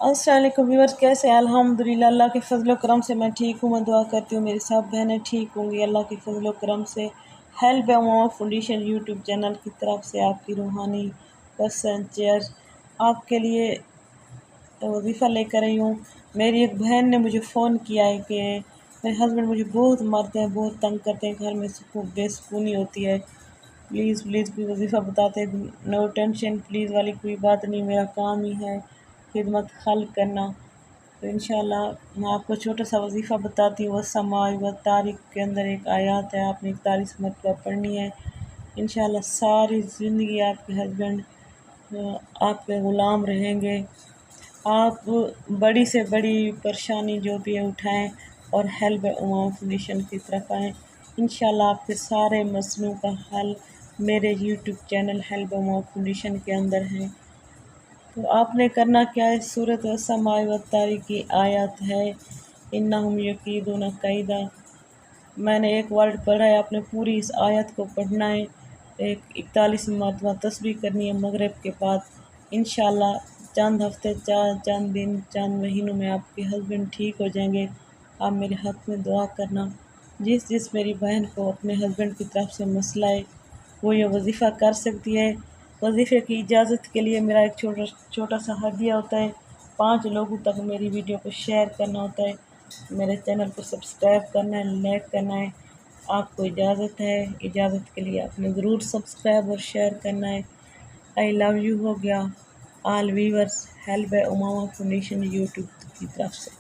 अस्सलाम वालेकुम व्यूअर्स, कैसे हैं? अल्हम्दुलिल्लाह अल्लाह के फजल व करम से मैं ठीक हूँ। मैं दुआ करती हूँ मेरी सब बहनें ठीक होंगी अल्लाह के फजल व करम से। हेल्प उम्मा फाउंडेशन यूट्यूब चैनल की तरफ से आपकी रूहानी पसंद चेयर आपके लिए वजीफ़ा लेकर आई हूँ। मेरी एक बहन ने मुझे फ़ोन किया है कि मेरे हस्बैंड मुझे बहुत मारते हैं, बहुत तंग करते हैं, घर में बेसुकूनी होती है, प्लीज़ प्लीज़ कोई वजीफ़ा बताते हैं। नो टेंशन प्लीज़ वाली कोई बात नहीं, मेरा काम ही है खिदमत खल्क करना। तो इंशाल्लाह मैं आपको छोटा सा वजीफ़ा बताती हूँ। समाज व तारीख़ के अंदर एक आयत है, आपने 41 मरतबा पढ़नी है। इंशाल्लाह सारी ज़िंदगी आपके हस्बैंड आपके ग़ुलाम रहेंगे। आप बड़ी से बड़ी परेशानी जो भी है उठाएं और हेल्प उम्मा फाउंडेशन की तरफ आएँ। इंशाल्लाह आपके सारे मसलों का हल मेरे यूट्यूब चैनल हेल्प उम्मा फाउंडेशन के अंदर है। तो आपने करना क्या है, सूरत समाय व तारीख़ की आयत है, इन्नहुम यकीदून कैदा। मैंने एक वर्ड पढ़ा है, आपने पूरी इस आयत को पढ़ना है। 41 मरतबा तस्बीह करनी है मगरिब के बाद। इंशाल्लाह चंद हफ्ते, चंद दिन, चंद महीनों में आपके हस्बैंड ठीक हो जाएंगे। आप मेरे हक़ में दुआ करना। जिस मेरी बहन को अपने हस्बैंड की तरफ से मसला है वो ये वजीफ़ा कर सकती है। वजीफ़े की इजाज़त के लिए मेरा एक छोटा सा हदिया होता है, 5 लोगों तक मेरी वीडियो को शेयर करना होता है, मेरे चैनल को सब्सक्राइब करना है, लाइक करना है। आपको इजाज़त है, इजाज़त के लिए आपने ज़रूर सब्सक्राइब और शेयर करना है। आई लव यू हो गया। ऑल व्यूअर्स हेल्प उम्मा फाउंडेशन यूट्यूब की तरफ से।